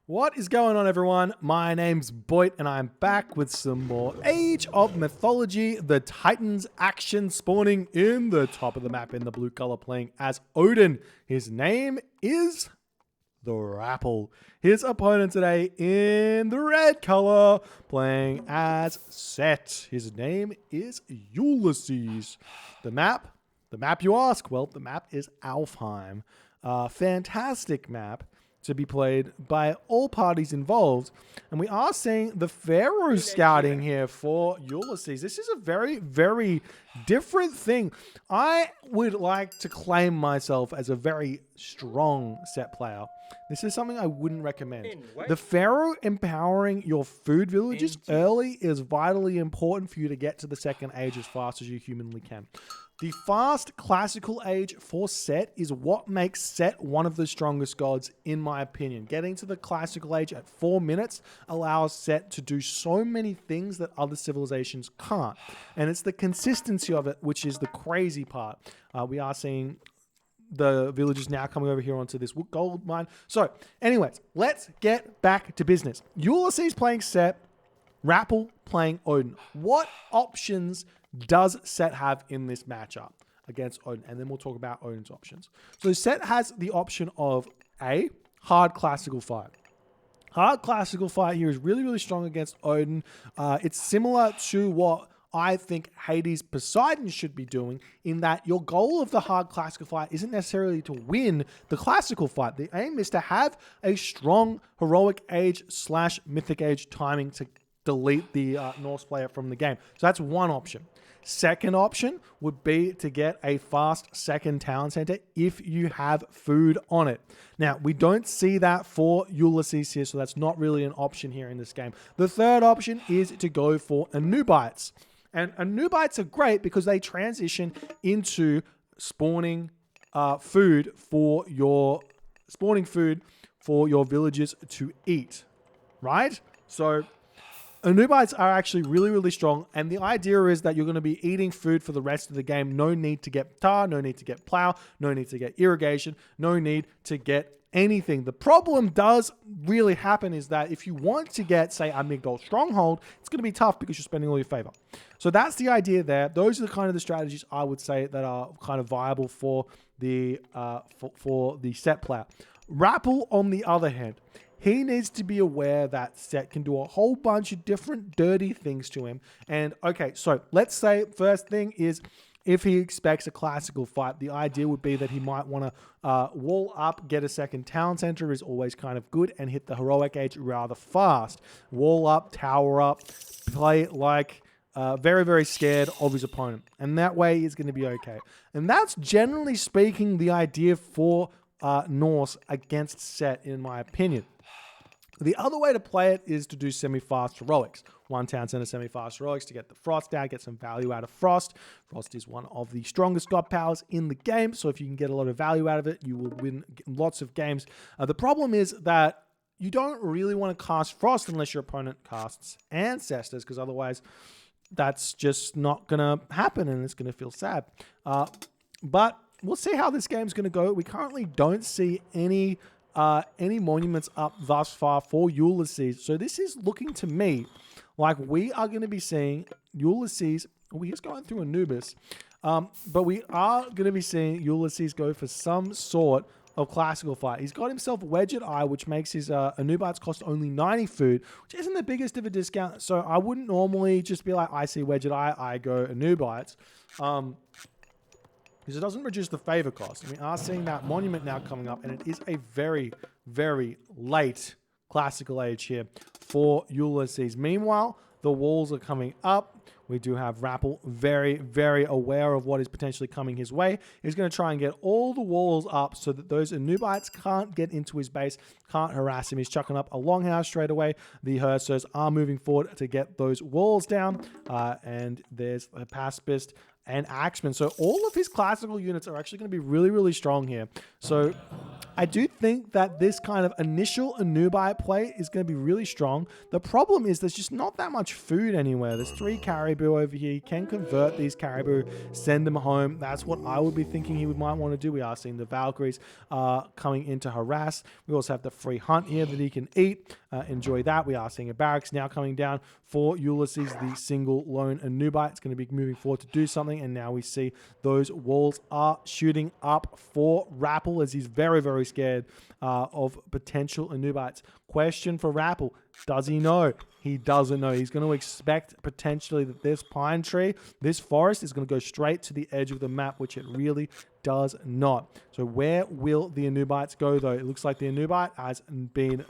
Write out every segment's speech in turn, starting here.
What is going on, everyone? My name's Boit, and I'm back with some more Age of Mythology. The Titans action spawning in the top of the map in the blue color, playing as Odin. His name is the Rapl. His opponent today in the red color, playing as Set. His name is Ulysses. The map you ask? Well, the map is Alfheim. Fantastic map to be played by all parties involved. And we are seeing the Pharaoh scouting here for Ulysses. This is a very, very different thing. I would like to claim myself as a very strong Set player. This is something I wouldn't recommend. The Pharaoh empowering your food villages early is vitally important for you to get to the second age as fast as you humanly can. The fast classical age for Set is what makes Set one of the strongest gods, in my opinion. Getting to the classical age at 4 minutes allows Set to do so many things that other civilizations can't. And it's the consistency of it, which is the crazy part. We are seeing the villagers now coming over here onto this gold mine. So, anyways, let's get back to business. Ulysses playing Set, Rapl playing Odin. What options does Set have in this matchup against Odin? And then we'll talk about Odin's options. So Set has the option of A, hard classical fight. Hard classical fight here is really, really strong against Odin. It's similar to what I think Hades Poseidon should be doing, in that your goal of the hard classical fight isn't necessarily to win the classical fight. The aim is to have a strong heroic age / mythic age timing to delete the Norse player from the game. So that's one option. Second option would be to get a fast second town center if you have food on it. Now, we don't see that for Ulysses here, so that's not really an option here in this game. The third option is to go for Anubites. And Anubites are great because they transition into spawning food for your villagers to eat, right? So Anubites are actually really, really strong, and the idea is that you're going to be eating food for the rest of the game. No need to get tar, no need to get plow, no need to get irrigation, no need to get anything. The problem does really happen is that if you want to get, say, a Migdol Stronghold, it's going to be tough because you're spending all your favor. So that's the idea there. Those are the kind of the strategies I would say that are kind of viable for the Set player. Rapl, on the other hand, he needs to be aware that Set can do a whole bunch of different dirty things to him. And okay, so let's say first thing is, if he expects a classical fight, the idea would be that he might want to wall up, get a second town center is always kind of good, and hit the heroic age rather fast. Wall up, tower up, play like very, very scared of his opponent. And that way he's going to be okay. And that's generally speaking the idea for Norse against Set, in my opinion. The other way to play it is to do semi-fast heroics. One town center semi-fast heroics to get the Frost out, get some value out of Frost. Frost is one of the strongest god powers in the game, so if you can get a lot of value out of it, you will win lots of games. The problem is that you don't really want to cast Frost unless your opponent casts Ancestors, because otherwise that's just not going to happen and it's going to feel sad. But we'll see how this game's going to go. We currently don't see any monuments up thus far for Ulysses. So this is looking to me like we are going to be seeing Ulysses. He's going through Anubis. But we are going to be seeing Ulysses go for some sort of classical fight. He's got himself Wedged Eye, which makes his Anubites cost only 90 food, which isn't the biggest of a discount. So I wouldn't normally just be like, I see Wedged Eye, I go Anubites. Because it doesn't reduce the favor cost. And we are seeing that monument now coming up, and it is a very, very late classical age here for Ulysses. Meanwhile, the walls are coming up. We do have Rapl very, very aware of what is potentially coming his way. He's going to try and get all the walls up so that those Anubites can't get into his base, can't harass him. He's chucking up a longhouse straight away. The Hersers are moving forward to get those walls down. And there's a pacifist and Axeman. So all of his classical units are actually going to be really, really strong here. So I do think that this kind of initial Anubis play is going to be really strong. The problem is there's just not that much food anywhere. There's 3 caribou over here. You can convert these caribou, send them home. That's what I would be thinking he might want to do. We are seeing the Valkyries coming in to harass. We also have the free hunt here that he can eat. Enjoy that. We are seeing a barracks now coming down for Ulysses, the single lone Anubis. It's going to be moving forward to do something, and now we see those walls are shooting up for Rapl as he's very, very scared of potential Anubites. Question for Rapl: does he know? He doesn't know. He's going to expect potentially that this pine tree, this forest, is going to go straight to the edge of the map, which it really does not. So where will the Anubites go, though? It looks like the Anubite has been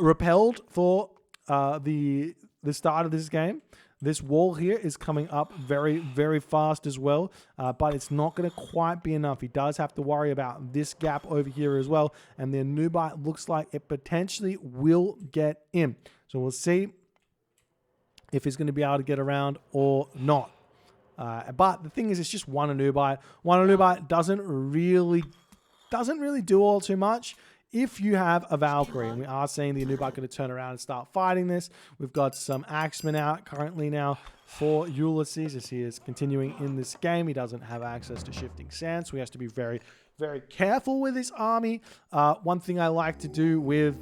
repelled for the start of this game. This wall here is coming up very, very fast as well, but it's not going to quite be enough. He does have to worry about this gap over here as well, and the Anubite looks like it potentially will get in. So we'll see if he's going to be able to get around or not. But the thing is, it's just one Anubite. One Anubite doesn't really do all too much. If you have a Valkyrie, and we are seeing the Anubis going to turn around and start fighting this, we've got some Axemen out currently now for Ulysses as he is continuing in this game. He doesn't have access to shifting sand, so he has to be very, very careful with his army. One thing I like to do with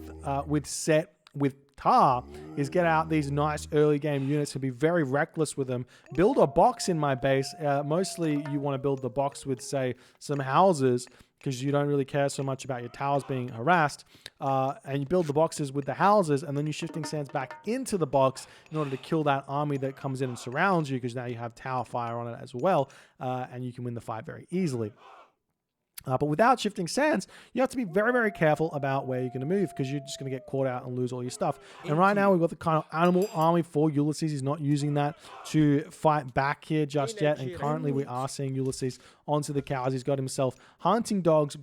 Tar is get out these nice early game units and be very reckless with them. Build a box in my base. Mostly you want to build the box with, say, some houses, because you don't really care so much about your towers being harassed. And you build the boxes with the houses, and then you're shifting sands back into the box in order to kill that army that comes in and surrounds you, because now you have tower fire on it as well, and you can win the fight very easily. But without shifting sands, you have to be very, very careful about where you're going to move, because you're just going to get caught out and lose all your stuff. And right now, we've got the kind of animal army for Ulysses. He's not using that to fight back here just yet. And currently, we are seeing Ulysses onto the cows. He's got himself hunting dogs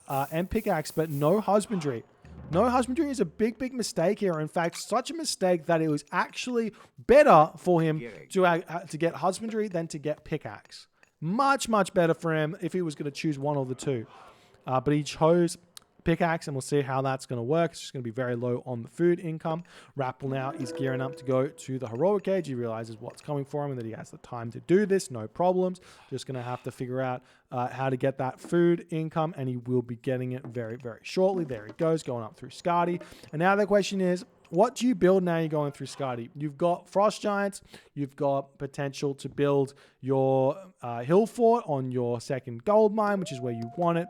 and pickaxe, but no husbandry. No husbandry is a big, big mistake here. In fact, such a mistake that it was actually better for him to get husbandry than to get pickaxe. Much, much better for him if he was going to choose one of the two. But he chose pickaxe, and we'll see how that's going to work. It's just going to be very low on the food income. Rapl now is gearing up to go to the heroic age. He realizes what's coming for him and that he has the time to do this. No problems. Just going to have to figure out how to get that food income, and he will be getting it very, very shortly. There he goes, going up through Skadi. And now the question is, what do you build now you're going through Skadi? You've got Frost Giants. You've got potential to build your Hill Fort on your second gold mine, which is where you want it.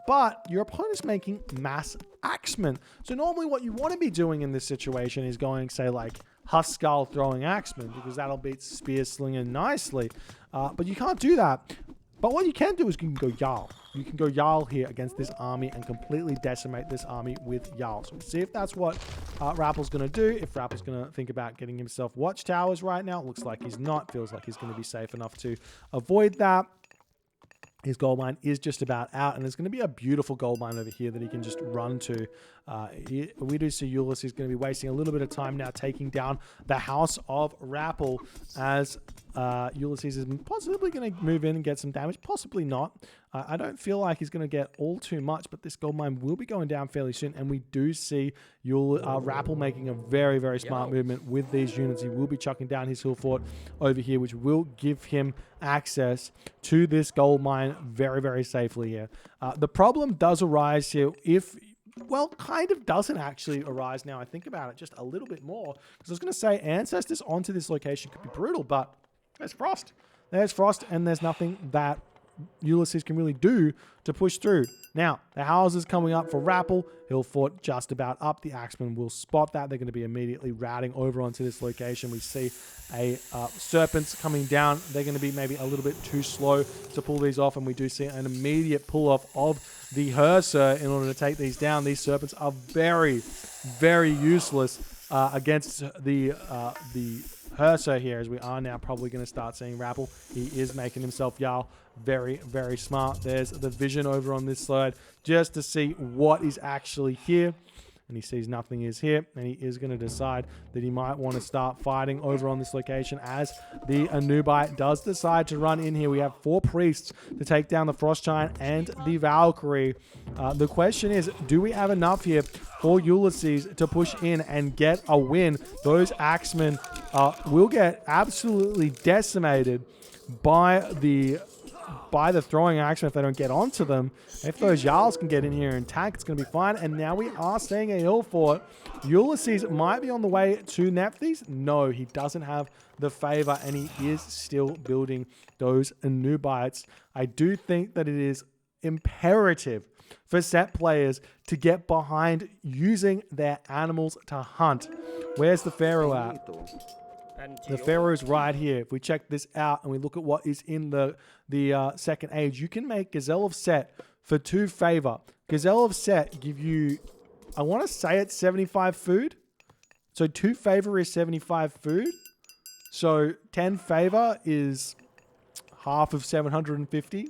But your opponent's making mass Axemen. So normally what you want to be doing in this situation is going, say, like Huskal throwing Axemen, because that'll beat Spear Slinging nicely. But you can't do that. But what you can do is you can go Jarl. You can go Jarl here against this army and completely decimate this army with Jarl. So we'll see if that's what Rapl's going to do. If Rapl's going to think about getting himself watchtowers right now. It looks like he's not. Feels like he's going to be safe enough to avoid that. His gold mine is just about out, and there's going to be a beautiful gold mine over here that he can just run to. We do see Ulysses is going to be wasting a little bit of time now taking down the House of Rapl, as Ulysses is possibly going to move in and get some damage. Possibly not. I don't feel like he's going to get all too much, but this gold mine will be going down fairly soon, and we do see Rapl making a very, very smart movement with these units. He will be chucking down his hill fort over here, which will give him access to this gold mine very, very safely here. The problem does arise here if... Well, kind of doesn't actually arise now I think about it just a little bit more. Because I was going to say Ancestors onto this location could be brutal, but there's Frost. There's Frost, and there's nothing that Ulysses can really do to push through. Now, the houses coming up for Rapl. Hill Fort just about up. The Axemen will spot that. They're going to be immediately routing over onto this location. We see a Serpents coming down. They're going to be maybe a little bit too slow to pull these off, and we do see an immediate pull-off of the Hearser in order to take these down. These Serpents are very, very useless against the Hearser here, as we are now probably going to start seeing Rapl. He is making himself Jarl. Very, very smart. There's the vision over on this side just to see what is actually here. and he sees nothing is here, and he is going to decide that he might want to start fighting over on this location as the Anubis does decide to run in here. We have 4 priests to take down the Frost Giant and the Valkyrie. The question is, do we have enough here for Ulysses to push in and get a win? Those Axemen will get absolutely decimated by the throwing action if they don't get onto them. If those Jarls can get in here and tank, it's going to be fine. And now we are seeing a hill fort. Ulysses might be on the way to Nephthys. No, he doesn't have the favor, and he is still building those Anubites. I do think that it is imperative for set players to get behind using their animals to hunt. Where's the Pharaoh at? The Pharaoh's right here. If we check this out and we look at what is in the second age, you can make Gazelle of Set for 2 favor. Gazelle of Set give you, I want to say it's 75 food. So 2 favor is 75 food. So 10 favor is half of 750.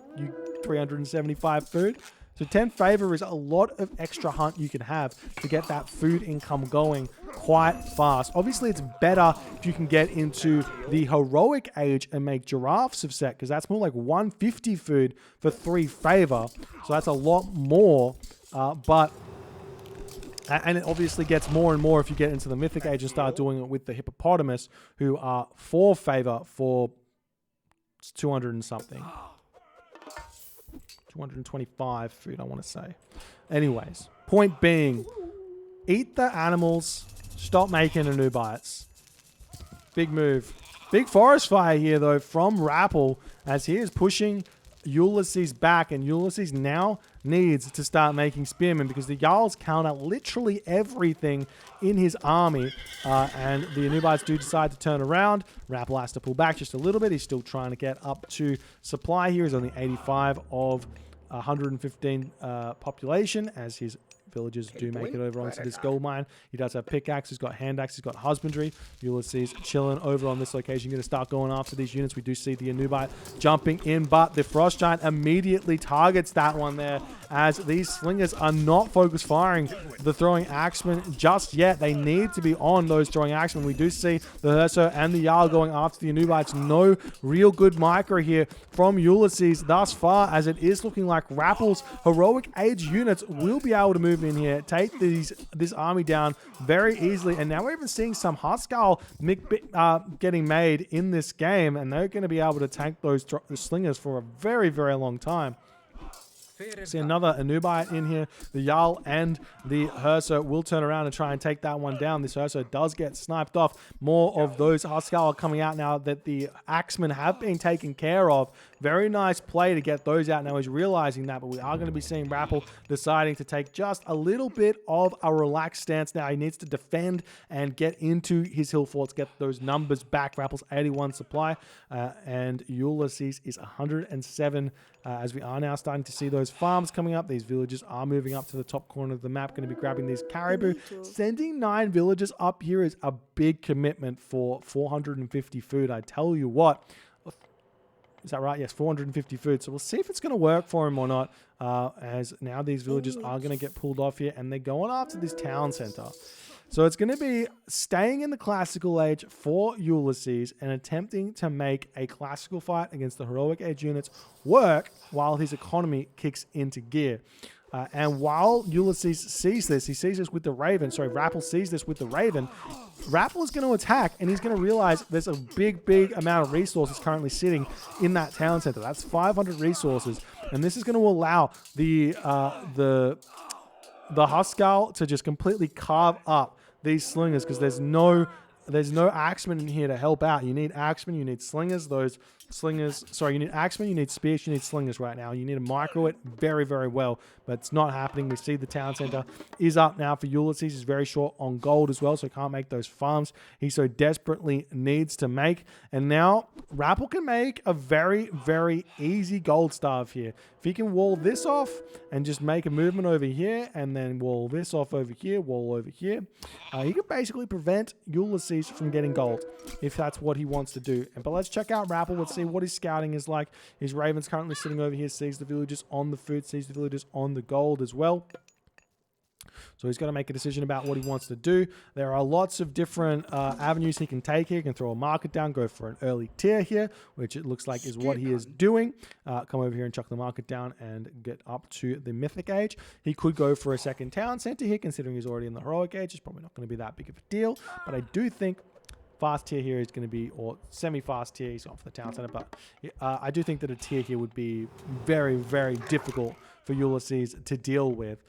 375 food. So 10 favor is a lot of extra hunt you can have to get that food income going quite fast. Obviously, it's better if you can get into the heroic age and make giraffes of set, because that's more like 150 food for 3 favor. So that's a lot more. And it obviously gets more and more if you get into the mythic age and start doing it with the hippopotamus, who are 4 favor for 200 and something. 225 food, I want to say. Anyways, point being, eat the animals, stop making Anubites. Big move. Big forest fire here, though, from Rapl, as he is pushing Ulysses back, and Ulysses now needs to start making spearmen because the Jarls counter literally everything in his army, and the Anubites do decide to turn around. Rapl has to pull back just a little bit. He's still trying to get up to supply here. He's only 85 of 115 population, as his villagers do make it over onto this gold mine. He does have pickaxe, he's got hand axe, he's got husbandry. Ulysses chilling over on this location, going to start going after these units. We do see the Anubis jumping in, but the Frost Giant immediately targets that one there, as these slingers are not focus firing the throwing axemen just yet. They need to be on those throwing axemen. We do see the Herso and the Jarl going after the Anubites. No real good micro here from Ulysses thus far, as it is looking like Rapl's heroic age units will be able to move in here, take this army down very easily. And now we're even seeing some Huskarl getting made in this game, and they're going to be able to tank those slingers for a very, very long time. See another Anubis in here. The Jarl and the Herso will turn around and try and take that one down. This Herso does get sniped off. More of those Huskarl are coming out now that the Axemen have been taken care of. Very nice play to get those out. Now he's realizing that, but we are going to be seeing Rapl deciding to take just a little bit of a relaxed stance now. He needs to defend and get into his hill forts, get those numbers back. Rapl's 81 supply, and Ulysses is 107, as we are now starting to see those farms coming up. These villages are moving up to the top corner of the map, going to be grabbing these caribou. Sending 9 villagers up here is a big commitment for 450 food. I tell you what. Is that right? Yes, 450 food. So we'll see if it's going to work for him or not, as now these villagers are going to get pulled off here, and they're going after this town center. So it's going to be staying in the classical age for Ulysses and attempting to make a classical fight against the heroic age units work while his economy kicks into gear. And while Ulysses sees this, he sees this with the Raven. Sorry, Rapl sees this with the Raven. Rapl is going to attack, and he's going to realize there's a big, big amount of resources currently sitting in that town center. That's 500 resources, and this is going to allow the Huskarl to just completely carve up these slingers, because there's no axemen in here to help out. You need axemen, you need slingers. Those slingers, sorry, you need axemen, you need spears, you need slingers right now. You need to micro it very, very well, but it's not happening. We see the town center is up now for Ulysses. He's very short on gold as well, so he can't make those farms he so desperately needs to make. And now Rapl can make a very, very easy gold starve here. If he can wall this off and just make a movement over here, and then wall this off over here, wall over here, he can basically prevent Ulysses from getting gold if that's what he wants to do. But let's check out Rapl. Let's see what his scouting is like. His Raven's currently sitting over here, sees the villagers on the food, sees the villagers on the gold as well. So he's got to make a decision about what he wants to do. There are lots of different avenues he can take here. He can throw a market down, go for an early tier here, which it looks like is what he is doing. Come over here and chuck the market down and get up to the mythic age. He could go for a second town center here, considering he's already in the heroic age. It's probably not going to be that big of a deal, but I do think fast tier here is going to be, or semi-fast tier, he's off the town center, but I do think that a tier here would be very, very difficult for Ulysses to deal with.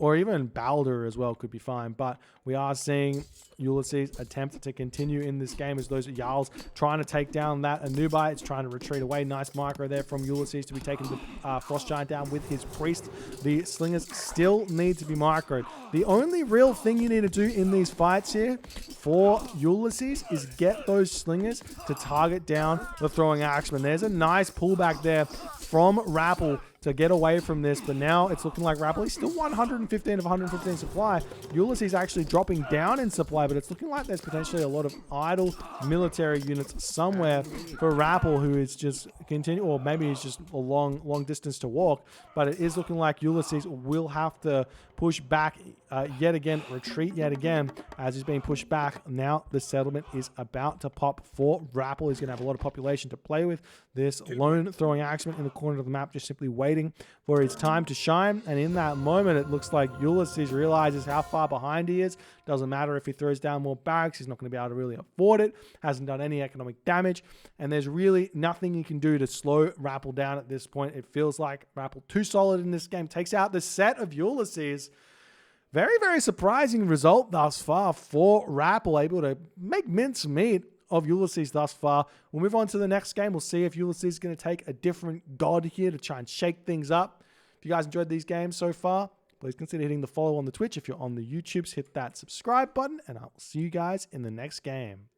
Or even Baldur as well could be fine. But we are seeing Ulysses attempt to continue in this game as those Jarls trying to take down that Anubis. It's trying to retreat away. Nice micro there from Ulysses to be taking the Frost Giant down with his Priest. The Slingers still need to be microed. The only real thing you need to do in these fights here for Ulysses is get those Slingers to target down the throwing axeman. There's a nice pullback there from Rapl to get away from this, but now it's looking like Rapl is still 115 of 115 supply. Ulysses actually dropping down in supply, but it's looking like there's potentially a lot of idle military units somewhere for Rapl, who is just or maybe he's just a long distance to walk, but it is looking like Ulysses will have to push back yet again, retreat yet again, as he's being pushed back. Now the settlement is about to pop for Rapl. He's going to have a lot of population to play with. This lone throwing axeman in the corner of the map, just simply waiting for his time to shine. And in that moment, it looks like Ulysses realizes how far behind he is. Doesn't matter if he throws down more barracks, he's not going to be able to really afford it. Hasn't done any economic damage, and there's really nothing you can do to slow Rapl down at this point. It feels like Rapl too solid in this game. Takes out the set of Ulysses. Very, very surprising result thus far for Rapl, able to make mincemeat of Ulysses thus far. We'll move on to the next game. We'll see if Ulysses is going to take a different god here to try and shake things up. If you guys enjoyed these games so far, please consider hitting the follow on the Twitch. If you're on the YouTubes, hit that subscribe button, and I will see you guys in the next game.